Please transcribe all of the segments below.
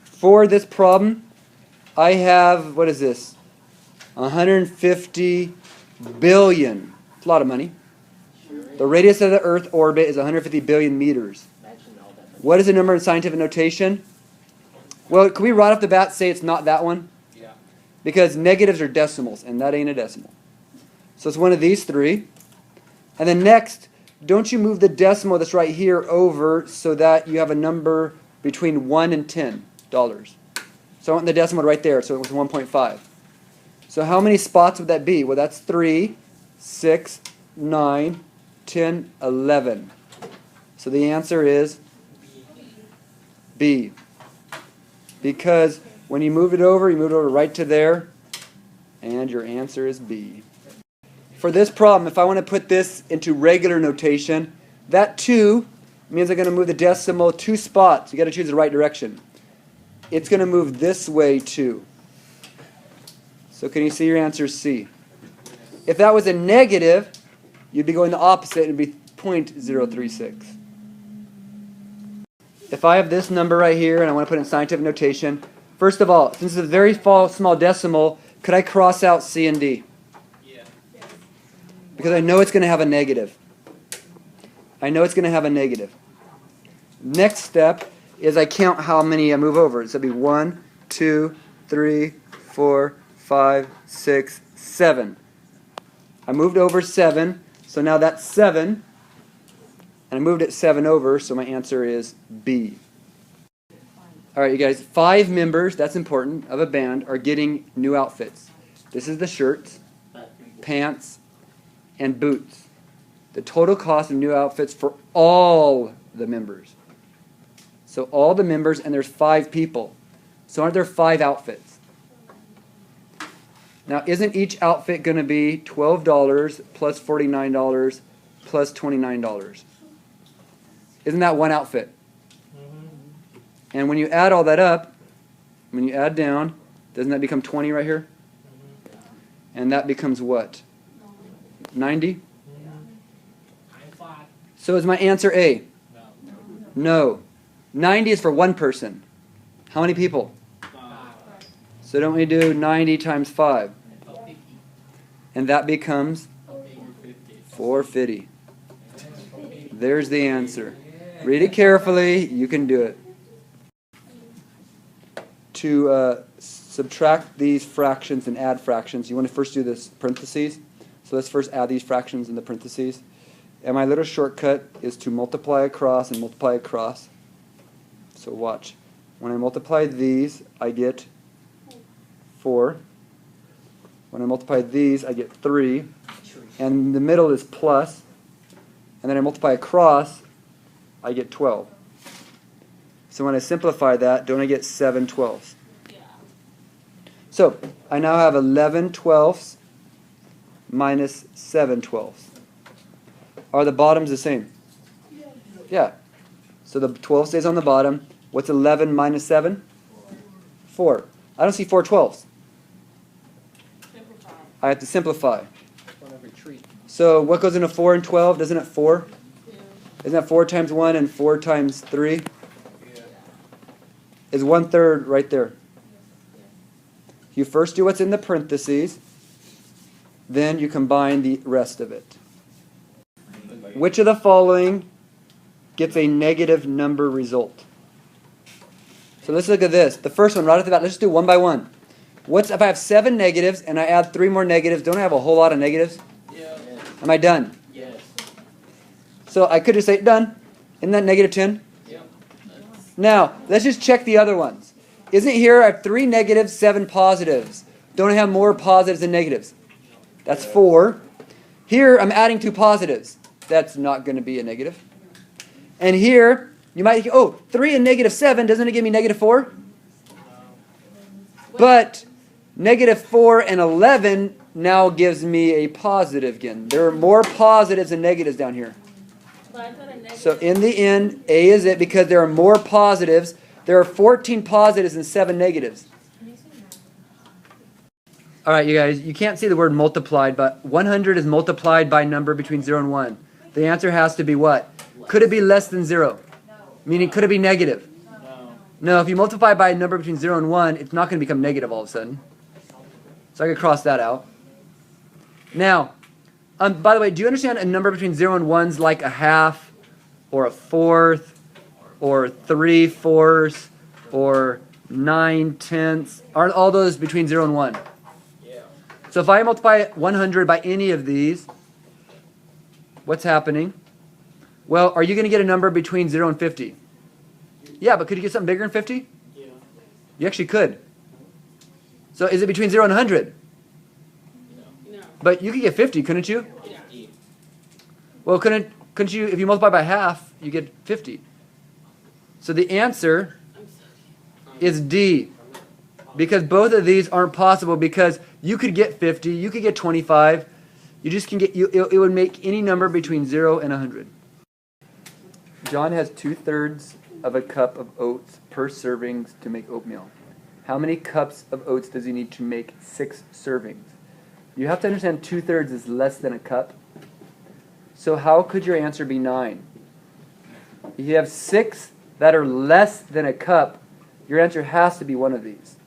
For this problem, I have, what is this? 150 billion. It's a lot of money. The radius of the Earth orbit is 150 billion meters. What is the number in scientific notation? Well, can we right off the bat say it's not that one? Yeah. Because negatives are decimals, and that ain't a decimal. So it's one of these three. And then next, don't you move the decimal that's right here over so that you have a number between 1 and $10. So I want the decimal right there, so it was 1.5. So how many spots would that be? Well, that's 3, 6, 9, 10, 11. So the answer is B. Because when you move it over right to there, and your answer is B. For this problem, if I want to put this into regular notation, that 2 means I'm going to move the decimal 2 spots. You've got to choose the right direction. It's going to move this way too. So can you see your answer is C? If that was a negative, you'd be going the opposite and it'd be 0.036. If I have this number right here and I want to put it in scientific notation, first of all, since it's a very small decimal, could I cross out C and D? Yeah. Because I know it's going to have a negative. I know it's going to have a negative. Next step is I count how many I move over. So it'll be 1, 2, 3, 4, 5, 6, 7. I moved over 7, so now that's 7. And I moved it 7 over, so my answer is B. All right, you guys, 5 members, that's important, of a band are getting new outfits. This is the shirts, pants, and boots. The total cost of new outfits for all the members. So all the members, and there's 5 people. So aren't there 5 outfits? Now, isn't each outfit going to be $12 plus $49 plus $29? Isn't that one outfit? And when you add all that up, when you add down, doesn't that become 20 right here? And that becomes what? 90? So is my answer A? No. 90 is for one person. How many people? So don't we do 90 times 5? And that becomes 450. There's the answer. Read it carefully. You can do it. To subtract these fractions and add fractions, you want to first do this parentheses. So let's first add these fractions in the parentheses. And my little shortcut is to multiply across and multiply across. So watch. When I multiply these, I get 4. When I multiply these, I get 3. And the middle is plus. And then I multiply across, I get 12. So when I simplify that, don't I get 7 twelfths? Yeah. So I now have 11 twelfths minus 7 twelfths. Are the bottoms the same? Yeah. So the 12 stays on the bottom. What's 11 minus 7? 4. I don't see 4 twelfths. Simplify. I have to simplify. So what goes into 4 and 12? Doesn't it 4? Yeah. Isn't that 4 times 1 and 4 times 3? Yeah. Is 1/3 right there. You first do what's in the parentheses, then you combine the rest of it. Which of the following gets a negative number result? So let's look at this. The first one right off the bat, let's just do one by one. What's if I have 7 negatives and I add 3 more negatives, don't I have a whole lot of negatives? Yeah. Am I done? Yes. So I could just say done. Isn't that negative 10? Yeah. Now, let's just check the other ones. Isn't here I have 3 negatives, 7 positives? Don't I have more positives than negatives? That's 4. Here I'm adding 2 positives. That's not going to be a negative. And here, you might think, oh, 3 and negative 7, doesn't it give me negative 4? But negative 4 and 11 now gives me a positive again. There are more positives than negatives down here. So in the end, A is it because there are more positives. There are 14 positives and 7 negatives. All right, you guys, you can't see the word multiplied, but 100 is multiplied by a number between 0 and 1. The answer has to be what? Could it be less than 0? No. Meaning, could it be negative? No. No, if you multiply by a number between 0 and 1, it's not going to become negative all of a sudden. So I could cross that out. Now, by the way, do you understand a number between 0 and 1 is like a half, or a fourth, or 3/4, or 9/10? Aren't all those between 0 and 1? Yeah. So if I multiply 100 by any of these, what's happening? Well, are you going to get a number between 0 and 50? Yeah, but could you get something bigger than 50? Yeah. You actually could. So is it between 0 and 100? No. But you could get 50, couldn't you? Yeah. Well, couldn't you, if you multiply by half, you get 50. So the answer is D. Because both of these aren't possible, because you could get 50, you could get 25. You just can get, it would make any number between 0 and 100. John has 2/3 of a cup of oats per servings to make oatmeal. How many cups of oats does he need to make 6 servings? You have to understand 2/3 is less than a cup. So how could your answer be 9? If you have 6 that are less than a cup, your answer has to be one of these.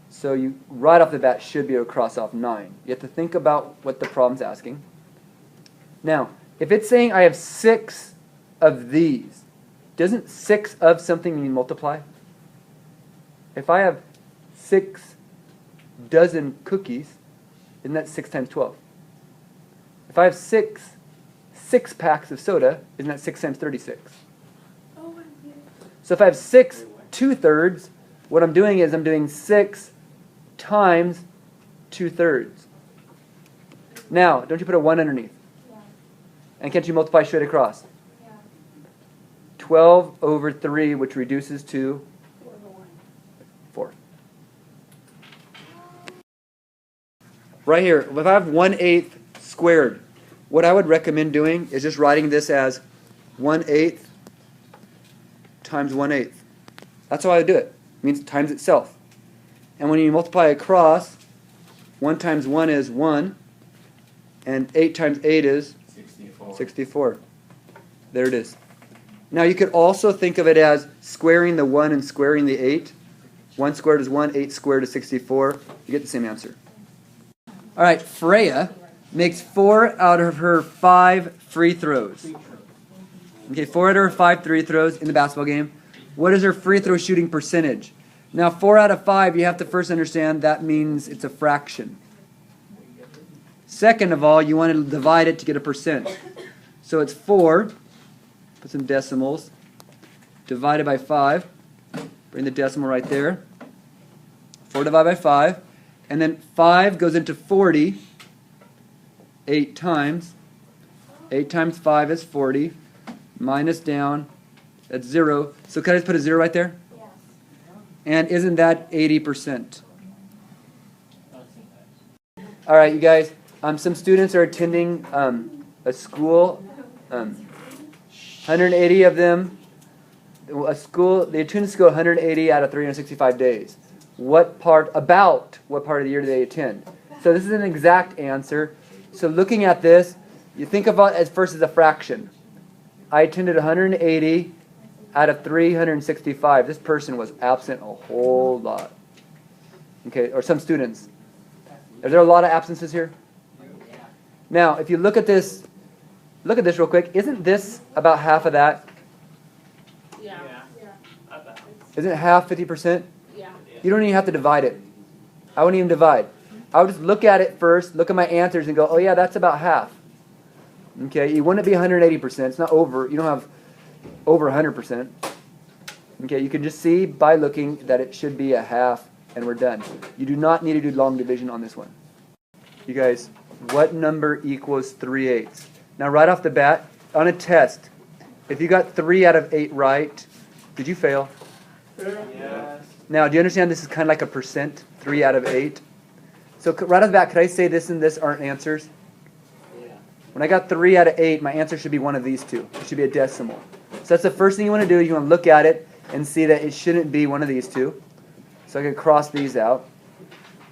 So you, right off the bat, should be able to cross off 9. You have to think about what the problem's asking. Now, if it's saying I have 6 of these, doesn't 6 of something mean multiply? If I have 6 dozen cookies, isn't that 6 times 12? If I have 6 packs of soda, isn't that 6 times 36? So if I have 6 2/3, what I'm doing is I'm doing 6 times 2/3. Now, don't you put a 1 underneath? Yeah. And can't you multiply straight across? Yeah. 12 over 3, which reduces to 4. Right here, if I have 1/8 squared, what I would recommend doing is just writing this as 1/8 times 1/8. That's how I would do it. It means times itself. And when you multiply across, 1 times 1 is 1, and 8 times 8 is 64. There it is. Now you could also think of it as squaring the 1 and squaring the 8. 1 squared is 1, 8 squared is 64. You get the same answer. All right, Freya makes 4 out of her 5 free throws. Okay, 4 out of her 5 free throws in the basketball game. What is her free throw shooting percentage? Now, 4 out of 5, you have to first understand that means it's a fraction. Second of all, you want to divide it to get a percent. So it's 4, put some decimals, divided by 5. Bring the decimal right there. 4 divided by 5. And then 5 goes into 40 8 times. 8 times 5 is 40. Minus down, that's 0. So can I just put a 0 right there? Yes. And isn't that 80%? All right, you guys. Some students are attending a school. 180 of them. They attend school 180 out of 365 days. What part of the year do they attend? So this is an exact answer. So looking at this, you think about it as first as a fraction. I attended 180 out of 365. This person was absent a whole lot. Okay, or some students. Are there a lot of absences here? Now, if you look at this real quick. Isn't this about half of that? Yeah. Isn't it half 50%? Yeah. You don't even have to divide it. I wouldn't even divide. I would just look at it first, look at my answers, and go, oh yeah, that's about half. Okay, you wouldn't be 180%. It's not over. You don't have over 100%. Okay, you can just see by looking that it should be a half, and we're done. You do not need to do long division on this one. You guys, what number equals 3/8? Now, right off the bat, on a test, if you got 3 out of 8 right, did you fail? Yes. Now, do you understand this is kind of like a percent, 3 out of 8? So right off the bat, could I say this and this aren't answers? Yeah. When I got 3 out of 8, my answer should be one of these two. It should be a decimal. So that's the first thing you want to do. You want to look at it and see that it shouldn't be one of these two. So I can cross these out.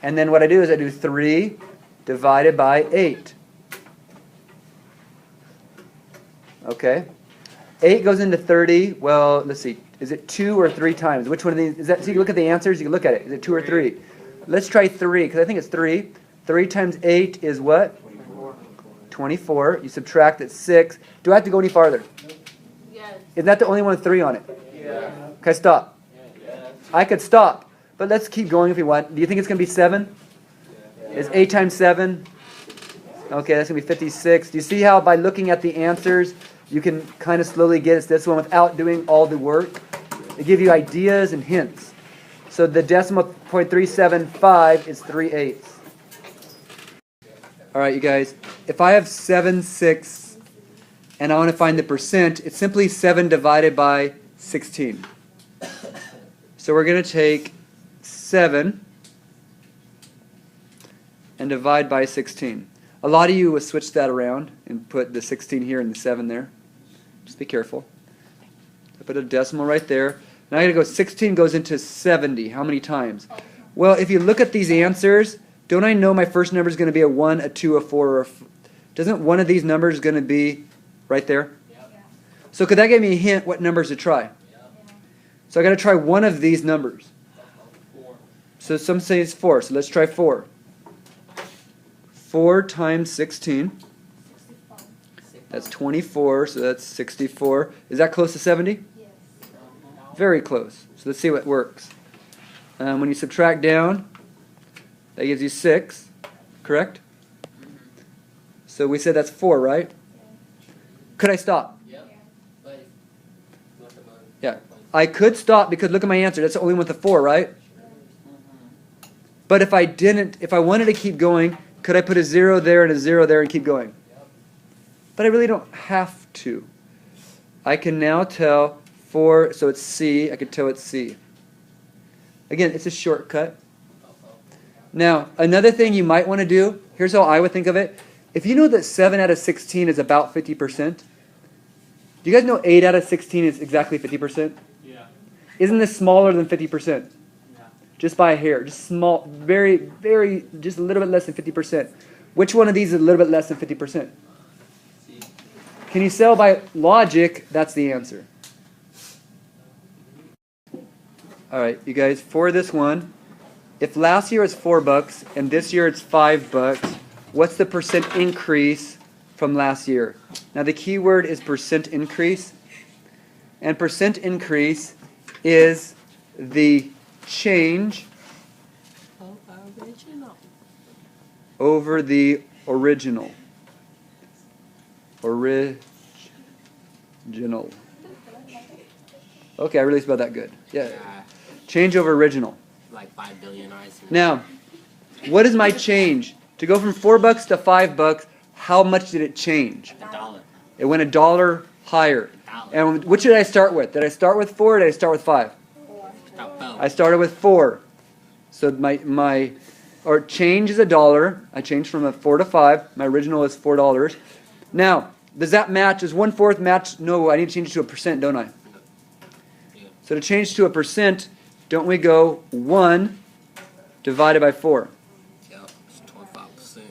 And then what I do is I do 3 divided by 8. Okay. 8 goes into 30. Well, let's see. Is it 2 or 3 times? Which one of these? Is that, so you can look at the answers, you can look at it. Is it 2 or 3? Let's try 3, because I think it's 3. 3 times 8 is what? 24. You subtract, it's 6. Do I have to go any farther? Yes. Isn't that the only one with 3 on it? Yeah. Can I stop? I could stop, but let's keep going if you want. Do you think it's going to be 7? Is 8 times 7? Okay, that's going to be 56. Do you see how by looking at the answers, you can kind of slowly get it's this one without doing all the work? They give you ideas and hints. So the decimal point 375 is 3/8. All right, you guys. If I have 7/6 and I want to find the percent, it's simply 7 divided by 16. So we're going to take 7 and divide by 16. A lot of you will switch that around and put the 16 here and the 7 there. Just be careful. I put a decimal right there. Now I got to go 16 goes into 70. How many times? Well, if you look at these answers, don't I know my first number is going to be a 1, a 2, a 4, or a doesn't one of these numbers going to be right there? Yep. So could that give me a hint what numbers to try? So I got to try one of these numbers. 4. So some say it's 4. So let's try 4. 4 times 16. That's 24. So that's 64. Is that close to 70? Yes. Very close. So let's see what works. When you subtract down, that gives you 6. Correct? So we said that's 4, right? Could I stop? Yeah. I could stop because look at my answer. That's the only one with the 4, right? But if I didn't, if I wanted to keep going, could I put a 0 there and a 0 there and keep going? But I really don't have to. I can now tell 4, so it's C. I can tell it's C. Again, it's a shortcut. Now, another thing you might want to do, here's how I would think of it. If you know that 7 out of 16 is about 50%, do you guys know 8 out of 16 is exactly 50%? Yeah. Isn't this smaller than 50%? Yeah. Just by a hair. Just small, very, very, just a little bit less than 50%. Which one of these is a little bit less than 50%? C. Can you tell by logic that's the answer? All right, you guys, for this one, if last year was $4 and this year it's $5, what's the percent increase from last year? Now the key word is percent increase. And percent increase is the change over the original. Original. Okay, I really spelled that good. Yeah. Change over original. Like 5 billion eyes. Now, what is my change? To go from $4 to $5, how much did it change? $1. It went $1 higher. And which did I start with? Did I start with 4 or did I start with 5? I started with 4. So my change is $1. I changed from a 4 to 5. My original is $4. Now, does that match? Does 1/4 match? No, I need to change it to a percent, don't I? So to change to a percent, don't we go 1 divided by 4? Yep, it's 25%.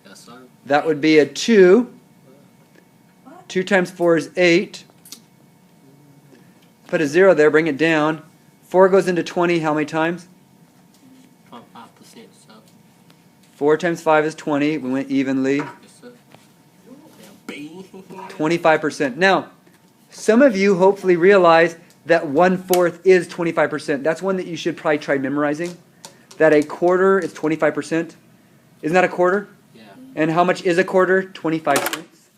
Yes, sir. That would be a 2. 2 times 4 is 8. Put a 0 there, bring it down. 4 goes into 20 how many times? 25%, so. 4 times 5 is 20. We went evenly. Yes, sir. Yeah, 25%. Now, some of you hopefully realize that 1/4 is 25%. That's one that you should probably try memorizing. That a quarter is 25%. Isn't that a quarter? Yeah. And how much is a quarter? 25 cents.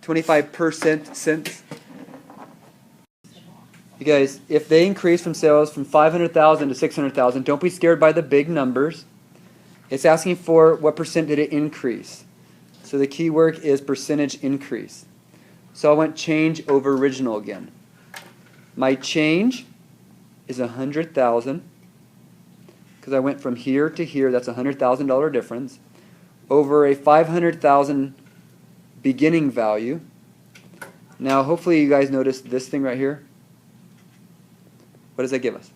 25% cents. You guys, if they increase from sales from 500,000 to 600,000, don't be scared by the big numbers. It's asking for what percent did it increase. So the key word is percentage increase. So I went change over original again. My change is 100,000 because I went from here to here. That's a $100,000 difference over a 500,000 beginning value. Now, hopefully, you guys noticed this thing right here. What does that give us?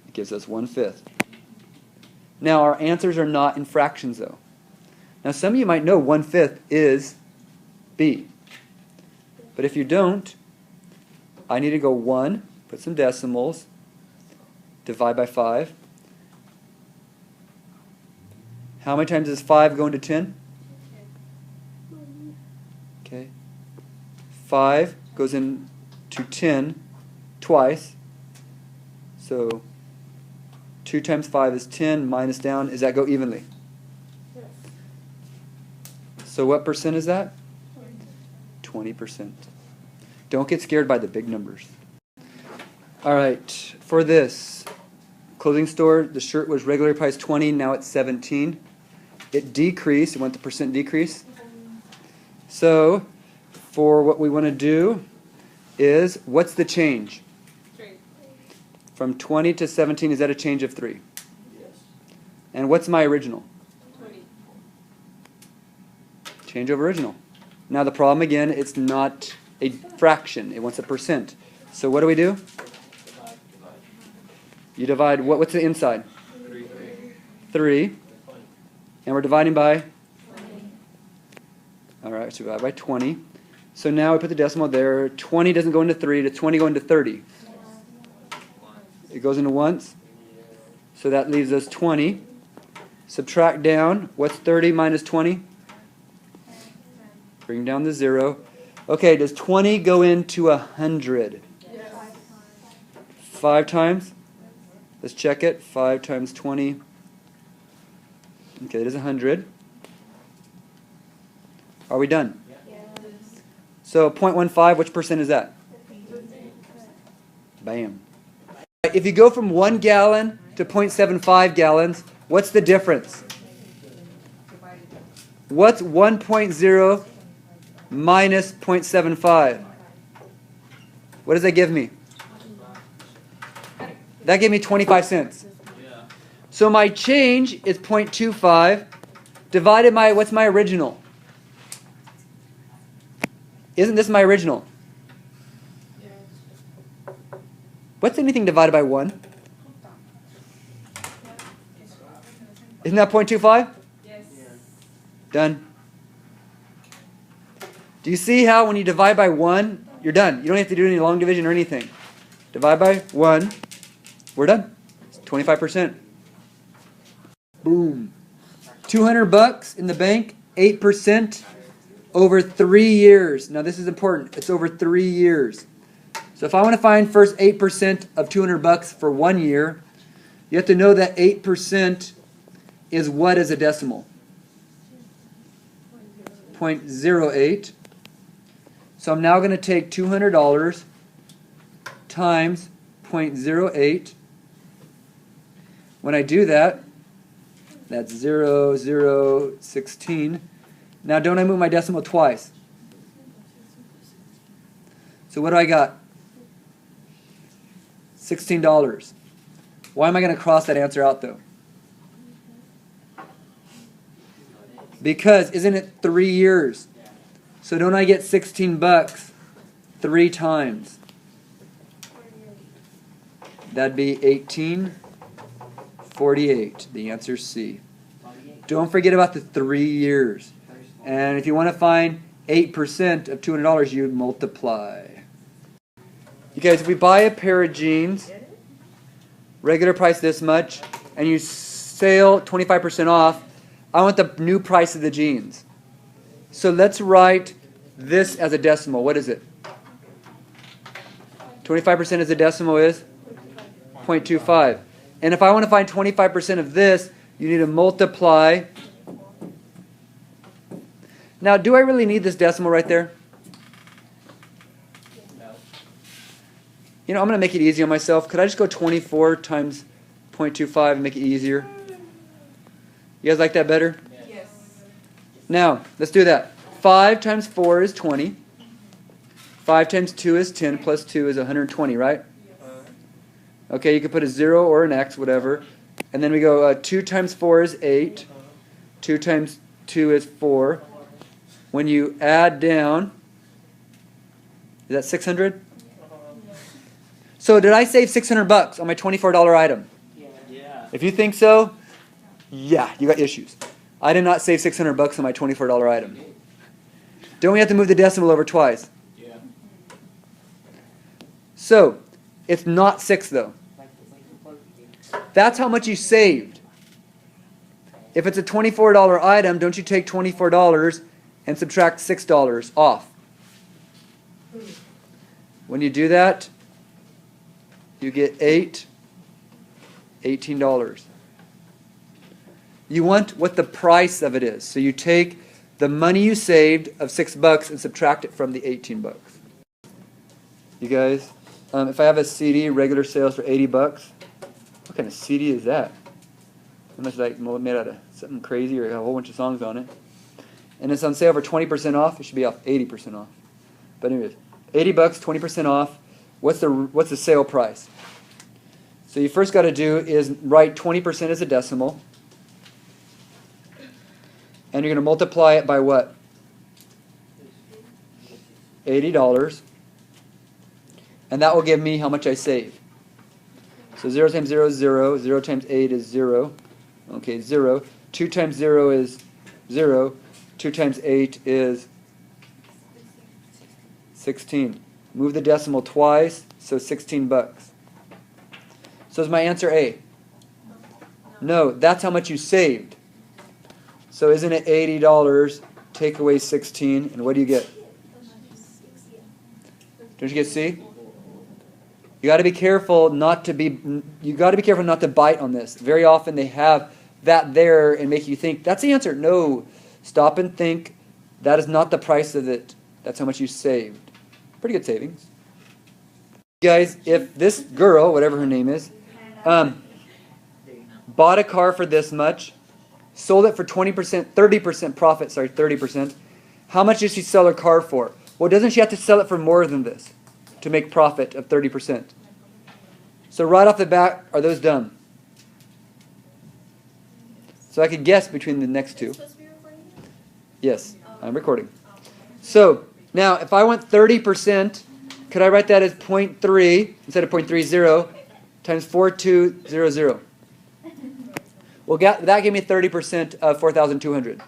It gives us 1/5. Now, our answers are not in fractions, though. Now, some of you might know 1/5 is B. But if you don't, I need to go 1, put some decimals, divide by 5. How many times does 5 go into 10? Okay. 5 goes into 10 twice. So 2 times 5 is 10, minus down. Does that go evenly? Yes. So what percent is that? 20%. Don't get scared by the big numbers. All right, for this clothing store, the shirt was regularly priced 20, now it's 17. It decreased. You want the percent decrease? So for what we want to do is, what's the change? 3. From 20 to 17, is that a change of 3? Yes. And what's my original? 20. Change over original. Now the problem again, it's not a fraction. It wants a percent. So what do we do? You divide, what's the inside? 3. And we're dividing by? 20. All right, so divide by 20. So now we put the decimal there. 20 doesn't go into 3. Does 20 go into 30? It goes into once. So that leaves us 20. Subtract down. What's 30 minus 20? Bring down the 0. Okay, does 20 go into 100? Yes. 5 times? Let's check it. 5 times 20. Okay, that is 100. Are we done? Yes. So 0.15, which percent is that? Bam. If you go from 1 gallon to 0.75 gallons, what's the difference? What's 1.0 minus 0.75? What does that give me? That gave me 25 cents. So my change is 0.25 divided by, what's my original? Isn't this my original? Yes. What's anything divided by 1? Isn't that 0.25? Yes. Done. Do you see how when you divide by 1, you're done? You don't have to do any long division or anything. Divide by 1, we're done. It's 25%. Boom. $200 in the bank, 8% over 3 years. Now this is important. It's over 3 years. So if I want to find first 8% of $200 for 1 year, you have to know that 8% is what as a decimal? 0.08. So I'm now going to take $200 times 0.08. When I do that, that's 0.0016. Now don't I move my decimal twice? So what do I got? $16. Why am I going to cross that answer out though? Because isn't it 3 years? So don't I get $16 3 times? That'd be 1848. The answer is C. Don't forget about the 3 years. And if you want to find 8% of $200, you multiply. You guys, if we buy a pair of jeans, regular price this much, and you sale 25% off, I want the new price of the jeans. So let's write this as a decimal. What is it? 25% as a decimal is 0.25. And if I want to find 25% of this, you need to multiply. Now, do I really need this decimal right there? You know, I'm going to make it easy on myself. Could I just go 24 times 0.25 and make it easier? You guys like that better? Yes. Now, let's do that. 5 times 4 is 20. 5 times 2 is 10, plus 2 is 120, right? Okay, you could put a 0 or an X, whatever. And then we go 2 times 4 is 8. 2 times 2 is 4. When you add down, is that 600? So did I save $600 on my $24 item? Yeah. If you think so, yeah, you got issues. I did not save $600 on my $24 item. Don't we have to move the decimal over twice? Yeah. So, it's not 6 though. That's how much you saved. If it's a $24 item, don't you take $24 and subtract $6 off? When you do that, you get $18. You want what the price of it is. So you take the money you saved of $6 and subtract it from the $18. You guys, if I have a CD, regular sales for $80, what kind of CD is that? Unless like made out of something crazy or a whole bunch of songs on it. And it's on sale for 20% off. It should be off 80% off. But anyways, $80, 20% off. What's the sale price? So you first got to do is write 20% as a decimal. And you're going to multiply it by what? $80. And that will give me how much I saved. So 0 times 0 is 0. 0 times 8 is 0. Okay, 0. 2 times 0 is 0. 2 times 8 is 16. Move the decimal twice, so $16. So is my answer A? No, that's how much you saved. So isn't it $80, take away 16, and what do you get? Don't you get C? You got to be careful not to bite on this. Very often they have that there and make you think that's the answer. No, stop and think. That is not the price of it. That's how much you saved. Pretty good savings. Guys, if this girl, whatever her name is, bought a car for this much, sold it for 20%, 30% profit, 30%, how much did she sell her car for? Well, doesn't she have to sell it for more than this to make profit of 30%? So right off the bat, are those dumb? So I could guess between the next two. Yes, I'm recording. So now if I want 30%, could I write that as 0.3 instead of 0.30 times 4200? Well, that gave me 30% of 4,200.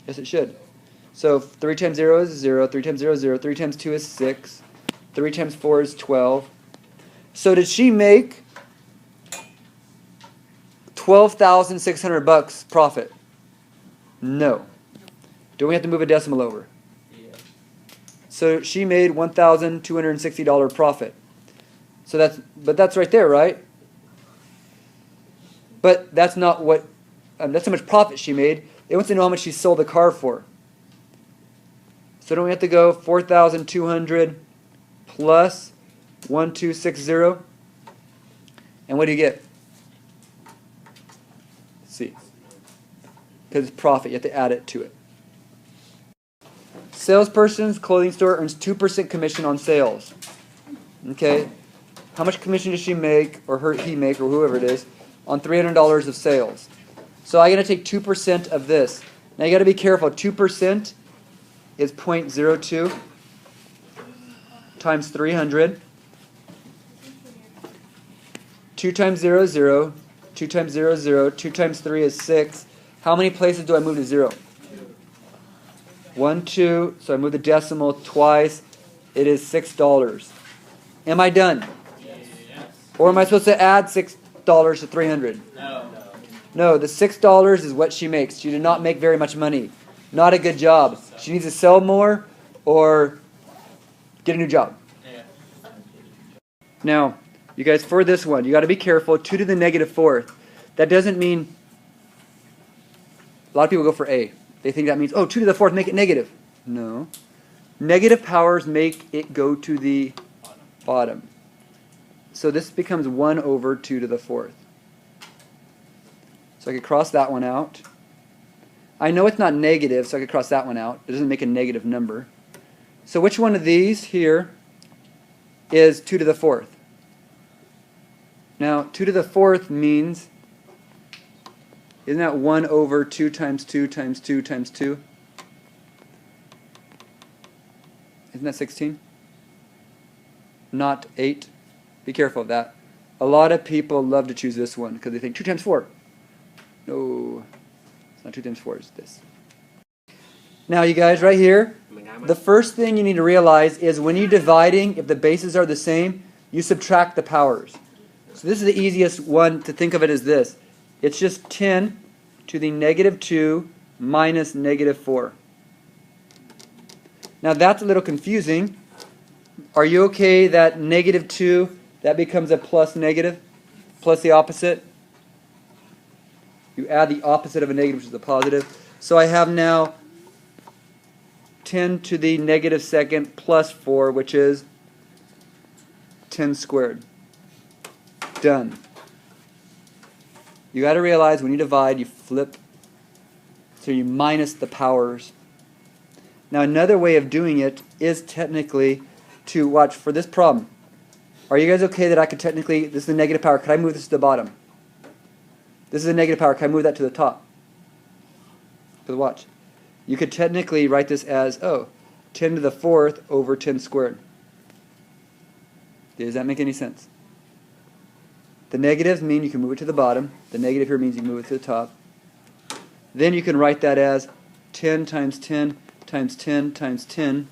Yes, it should. So 3 times 0 is 0, 3 times 0 is 0, 3 times 2 is 6, 3 times 4 is 12. So did she make $12,600 profit? No. Do we have to move a decimal over? Yeah. So she made $1,260 profit. So that's right there, right? But that's not what, that's how much profit she made. It wants to know how much she sold the car for. So don't we have to go 4,200 plus 1,260? And what do you get? C. Because it's profit, you have to add it to it. Salesperson's clothing store earns 2% commission on sales. Okay? How much commission does she make, or he make, or whoever it is, on $300 of sales? So I'm going to take 2% of this. Now you got to be careful. 2% is 0.02 times 300. 2 times 0 is 0. 2 times 0 is 0. 2 times 3 is 6. How many places do I move to 0? 1, 2. So I move the decimal twice. It is $6. Am I done? Yes. Or am I supposed to add $6 to 300? No. No, the $6 is what she makes. She did not make very much money. Not a good job. She needs to sell more or get a new job. Yeah. Now, you guys, for this one, you got to be careful. 2 to the negative fourth. That doesn't mean, a lot of people go for A. They think that means, oh, 2 to the fourth, make it negative. No. Negative powers make it go to the bottom. So this becomes 1 over 2 to the fourth. So I could cross that one out. I know it's not negative, so I could cross that one out. It doesn't make a negative number. So which one of these here is 2 to the fourth? Now, 2 to the fourth means, isn't that 1 over 2 times 2 times 2 times 2? Isn't that 16? Not 8? Be careful of that. A lot of people love to choose this one because they think 2 times 4. No, it's not 2 times 4, it's this. Now you guys, right here, the first thing you need to realize is when you're dividing, if the bases are the same, you subtract the powers. So this is the easiest one to think of it as this. It's just 10 to the negative 2 minus negative 4. Now that's a little confusing. Are you okay that negative 2, that becomes a plus negative? Plus the opposite? You add the opposite of a negative, which is a positive. So I have now 10 to the negative second plus 4, which is 10 squared. Done. You got to realize when you divide, you flip, so you minus the powers. Now another way of doing it is technically to watch for this problem. Are you guys okay that I could technically, this is a negative power, could I move this to the bottom? This is a negative power, can I move that to the top? Because watch. You could technically write this as, 10 to the 4th over 10 squared. Does that make any sense? The negatives mean you can move it to the bottom. The negative here means you can move it to the top. Then you can write that as 10 times 10 times 10 times 10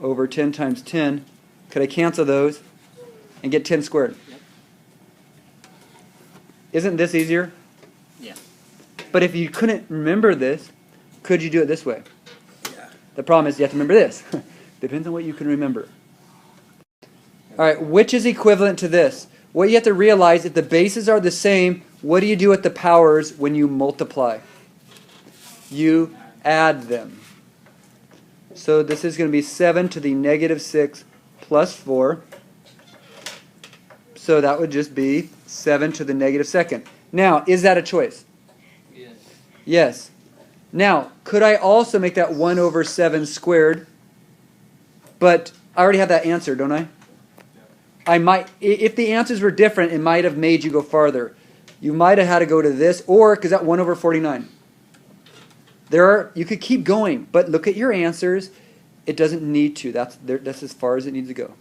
over 10 times 10. Could I cancel those and get 10 squared? Yep. Isn't this easier? Yeah. But if you couldn't remember this, could you do it this way? Yeah. The problem is you have to remember this. Depends on what you can remember. All right, which is equivalent to this? What you have to realize, if the bases are the same, what do you do with the powers when you multiply? You add them. So this is going to be 7 to the negative 6 plus 4. So that would just be 7 to the negative second. Now, is that a choice? Yes. Yes. Now, could I also make that 1 over 7 squared? But I already have that answer, don't I? I might, if the answers were different, it might have made you go farther. You might have had to go to this, or, because that 1 over 49. You could keep going, but look at your answers. It doesn't need to. That's as far as it needs to go.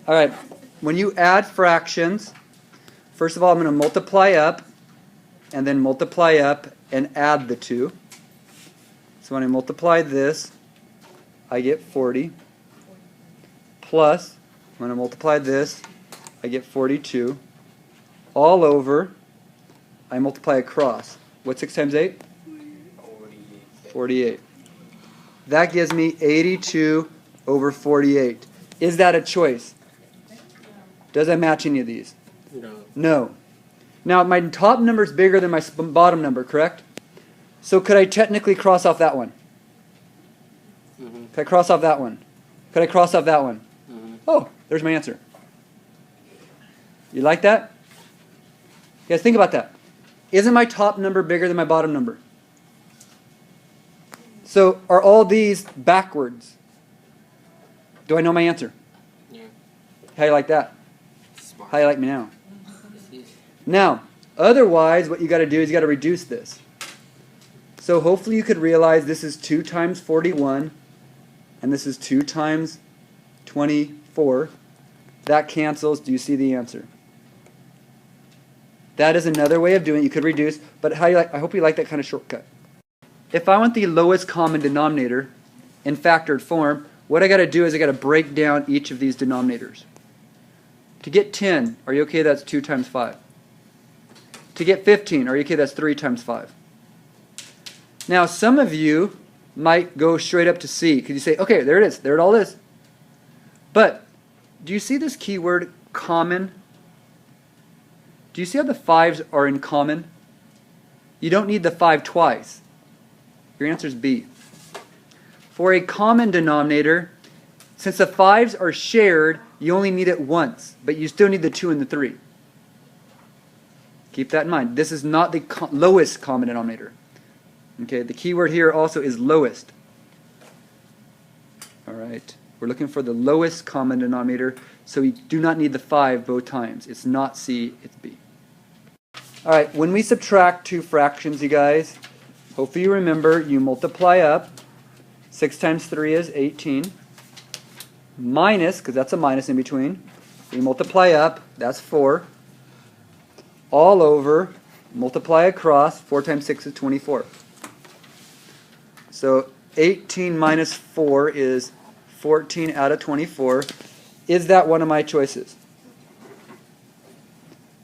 All right, when you add fractions, first of all, I'm going to multiply up, and then multiply up and add the 2. So when I multiply this, I get 40. Plus, when I multiply this, I get 42. All over, I multiply across. What's 6 times 8? 48. That gives me 82 over 48. Is that a choice? Does that match any of these? No. No. Now, my top number is bigger than my bottom number, correct? So could I technically cross off that one? Mm-hmm. Could I cross off that one? Could I cross off that one? Mm-hmm. Oh, there's my answer. You like that? You guys think about that. Isn't my top number bigger than my bottom number? So are all these backwards? Do I know my answer? Yeah. How you like that? Smart. How you like me now? Yes. Now, otherwise what you got to do is you got to reduce this. So hopefully you could realize this is 2 times 41 and this is 2 times 24. That cancels. Do you see the answer? That is another way of doing it. You could reduce, but how you like, I hope you like that kind of shortcut. If I want the lowest common denominator in factored form, what I got to do is I got to break down each of these denominators. To get 10, are you okay? That's 2 times 5. To get 15, are you okay? That's 3 times 5. Now, some of you might go straight up to C because you say, okay, there it is. There it all is. But do you see this keyword common? Do you see how the 5s are in common? You don't need the 5 twice. Your answer is B. For a common denominator, since the 5s are shared, you only need it once, but you still need the 2 and the 3. Keep that in mind. This is not the lowest common denominator. Okay, the key word here also is lowest. All right, we're looking for the lowest common denominator, so we do not need the 5 both times. It's not C, it's B. All right, when we subtract two fractions, you guys, hopefully you remember, you multiply up. 6 times 3 is 18. Minus, because that's a minus in between. We multiply up, that's 4. All over multiply across. 4 times 6 is 24. So 18 minus 4 is 14 out of 24. Is that one of my choices?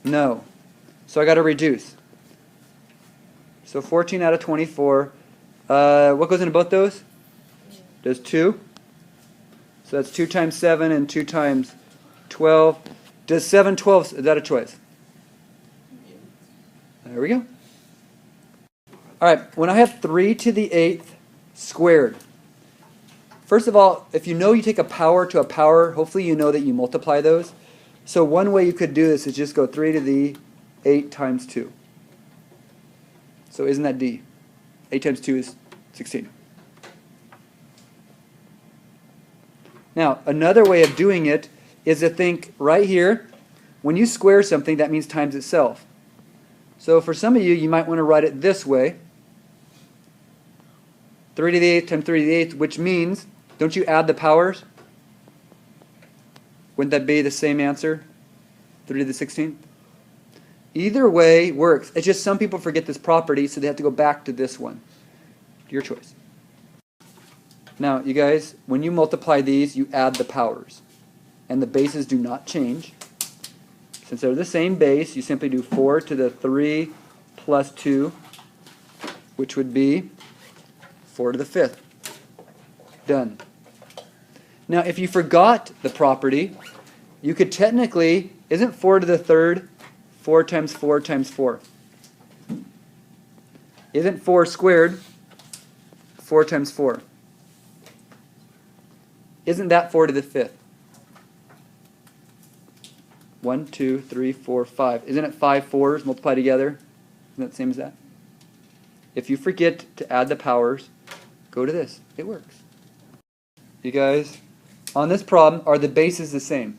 No. So I got to reduce. So 14 out of 24. What goes into both those? Does 2. So that's 2 times 7 and 2 times 12. Does 7 12? Is that a choice? There we go. All right, when I have 3 to the 8th squared, first of all, if you know you take a power to a power, hopefully you know that you multiply those. So one way you could do this is just go 3 to the 8 times 2. So isn't that D? 8 times 2 is 16. Now, another way of doing it is to think right here, when you square something, that means times itself. So for some of you, you might want to write it this way. 3 to the 8th times 3 to the 8th, which means, don't you add the powers? Wouldn't that be the same answer? 3 to the 16th? Either way works. It's just some people forget this property, so they have to go back to this one. Your choice. Now, you guys, when you multiply these, you add the powers. And the bases do not change. Since they're the same base, you simply do 4 to the 3 plus 2, which would be 4 to the 5th. Done. Now, if you forgot the property, you could technically, isn't 4 to the 3rd 4 times 4 times 4? Isn't 4 squared 4 times 4? Isn't that 4 to the 5th? 1, 2, 3, 4, 5. Isn't it 5 4s multiplied together? Isn't that the same as that? If you forget to add the powers, go to this. It works. You guys, on this problem, are the bases the same?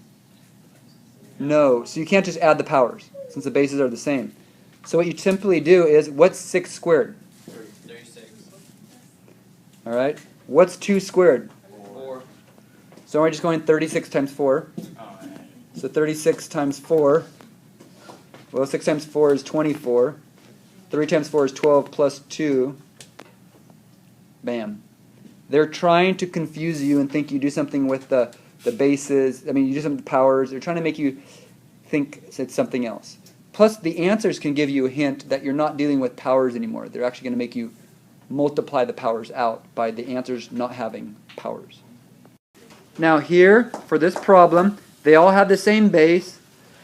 No. So you can't just add the powers, since the bases are the same. So what you simply do is, what's 6 squared? 36. All right. What's 2 squared? 4. So we're just going 36 times 4. So 36 times 4. Well, 6 times 4 is 24. 3 times 4 is 12 plus 2. Bam. They're trying to confuse you and think you do something with the bases. I mean, you do something with the powers. They're trying to make you think it's something else. Plus, the answers can give you a hint that you're not dealing with powers anymore. They're actually going to make you multiply the powers out by the answers not having powers. Now here, for this problem, they all have the same base.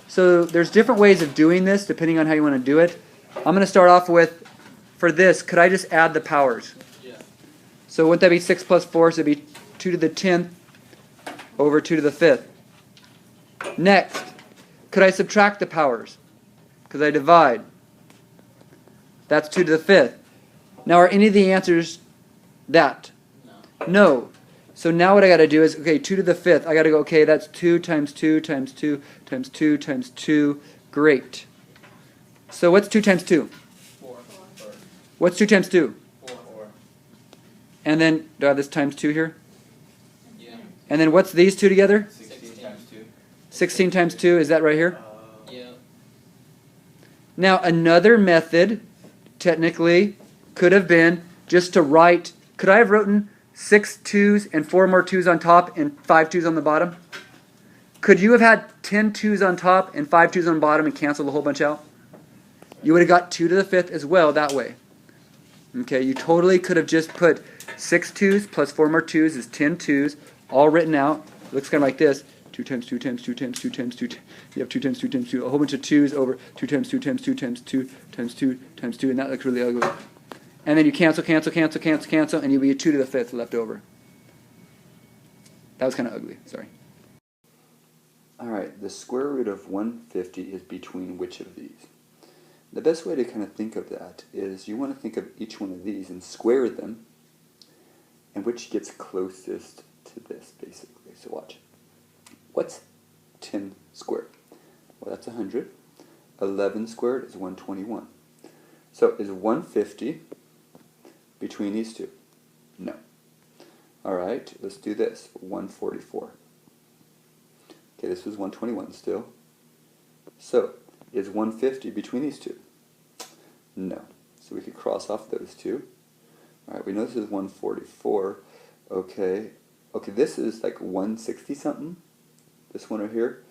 So there's different ways of doing this depending on how you want to do it. I'm going to start off with, for this, could I just add the powers? Yeah. So wouldn't that be 6 plus 4? So it would be 2 to the 10th over 2 to the 5th. Next, could I subtract the powers? Because I divide. That's 2 to the 5th. Now are any of the answers that? No. No. So now what I got to do is, okay, 2 to the 5th. I got to go, okay, that's 2 times 2 times 2 times 2 times 2. Great. So what's 2 times 2? 4. What's 2 times 2? 4. And then, do I have this times 2 here? Yeah. And then what's these two together? 16 times 2. 16 times 2, is that right here? Yeah. Now another method, technically, could have been just to write, could I have written 6 2's and 4 more 2's on top and 5 2's on the bottom? Could you have had 10 2's on top and 5 2's on the bottom and canceled a whole bunch out? You would have got 2 to the 5th as well that way. Okay, you totally could have just put 6 2's plus 4 more 2's is 10 2's, all written out. It looks kind of like this. 2 times 2 times 2 times 2 times 2. You have 2 times 2 times 2. A whole bunch of 2's over 2 times 2 times 2 times 2 times 2 times 2. And that looks really ugly. And then you cancel, cancel, cancel, cancel, cancel, and you'll be a 2 to the 5th left over. That was kind of ugly. Sorry. All right. The square root of 150 is between which of these? The best way to kind of think of that is you want to think of each one of these and square them, and which gets closest to this, basically. So watch. What's 10 squared? Well, that's 100. 11 squared is 121. So is 150 between these two? No. All right, let's do this. 144. Okay, this was 121 still. So is 150 between these two? No. So we could cross off those two. Alright, we know this is 144. Okay. Okay, this is like 160 something. This one over here.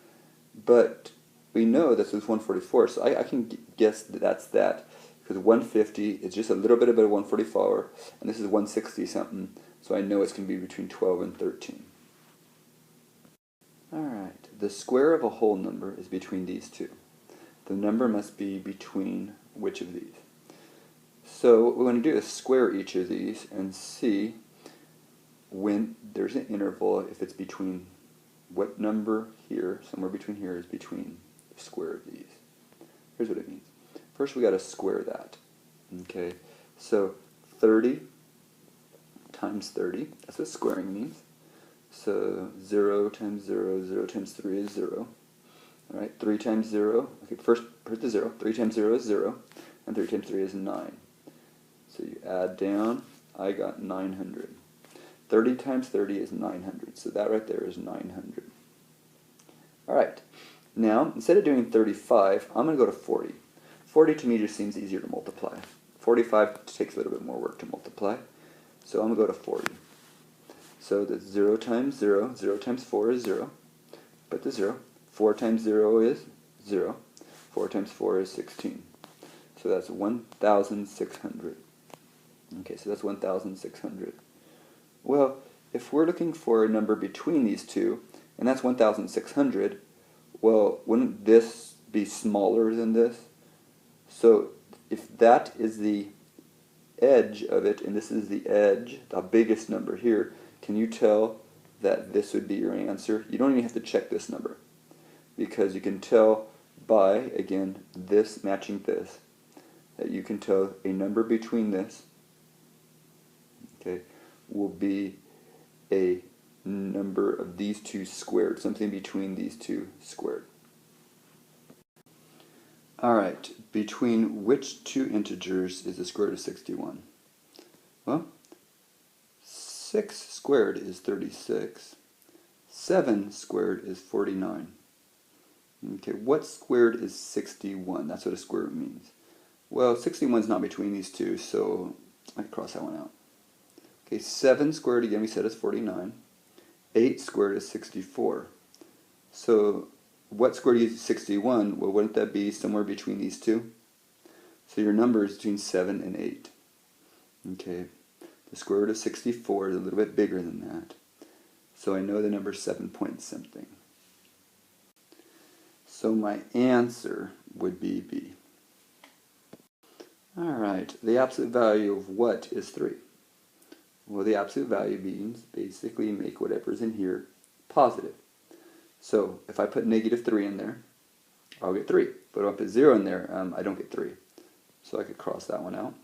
But we know this is 144, so I can guess that that's that. Because 150 is just a little bit above 144, and this is 160 something, so I know it's going to be between 12 and 13. Alright, the square of a whole number is between these two. The number must be between which of these? So what we're going to do is square each of these and see when there's an interval, if it's between what number here, somewhere between here, is between the square of these. Here's what it means. First we got to square that. Okay, so 30 times 30, that's what squaring means. So 0 times 0, 0 times 3 is 0. Alright, 3 times 0, okay, first put the 0, 3 times 0 is 0, and 3 times 3 is 9. So you add down, I got 900. 30 times 30 is 900, so that right there is 900. Alright, now instead of doing 35, I'm going to go to 40. 40 to me just seems easier to multiply. 45 takes a little bit more work to multiply, so I'm going to go to 40. So that's 0 times 0, 0 times 4 is 0, put the 0. 4 times 0 is 0, 4 times 4 is 16. So that's 1,600. Okay, so that's 1,600. Well, if we're looking for a number between these two, and that's 1,600, well, wouldn't this be smaller than this? So if that is the edge of it, and this is the edge, the biggest number here, can you tell that this would be your answer? You don't even have to check this number, because you can tell by, again, this matching this, that you can tell a number between this, okay, will be a number of these two squared, something between these two squared. Alright, between which two integers is the square root of 61? Well, 6 squared is 36. 7 squared is 49. Okay, what squared is 61? That's what a square root means. Well, 61 is not between these two, so I can cross that one out. Okay, 7 squared, again, we said is 49. 8 squared is 64. So what squared is 61? Well, wouldn't that be somewhere between these two? So your number is between 7 and 8. Okay, the square root of 64 is a little bit bigger than that. So I know the number is 7 point something. So my answer would be B. Alright, the absolute value of what is 3? Well, the absolute value means basically make whatever's in here positive. So if I put negative 3 in there, I'll get 3. But if I put 0 in there, I don't get 3. So I could cross that one out.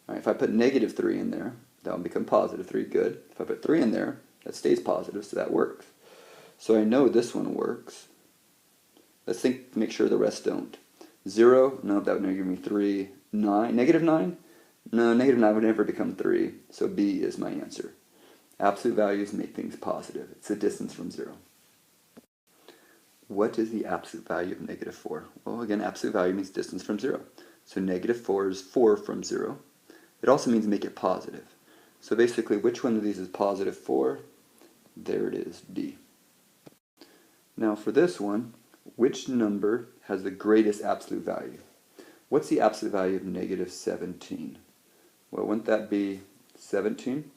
Alright, if I put negative 3 in there, that will become positive 3, good. If I put 3 in there, that stays positive, so that works. So I know this one works. Let's make sure the rest don't. 0, no, that would give me 3. 9, negative 9? No, negative 9 would never become 3, so B is my answer. Absolute values make things positive. It's the distance from 0. What is the absolute value of negative 4? Well, again, absolute value means distance from 0. So negative 4 is 4 from 0. It also means make it positive. So basically, which one of these is positive 4? There it is, D. Now for this one, which number has the greatest absolute value? What's the absolute value of negative 17? Well, wouldn't that be 17?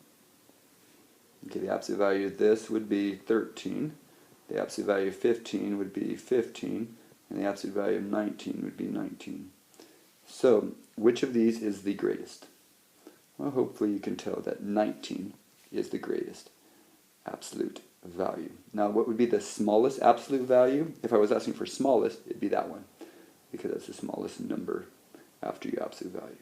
Okay, the absolute value of this would be 13. The absolute value of 15 would be 15. And the absolute value of 19 would be 19. So, which of these is the greatest? Well, hopefully you can tell that 19 is the greatest absolute value. Now, what would be the smallest absolute value? If I was asking for smallest, it'd be that one, because that's the smallest number after your absolute value.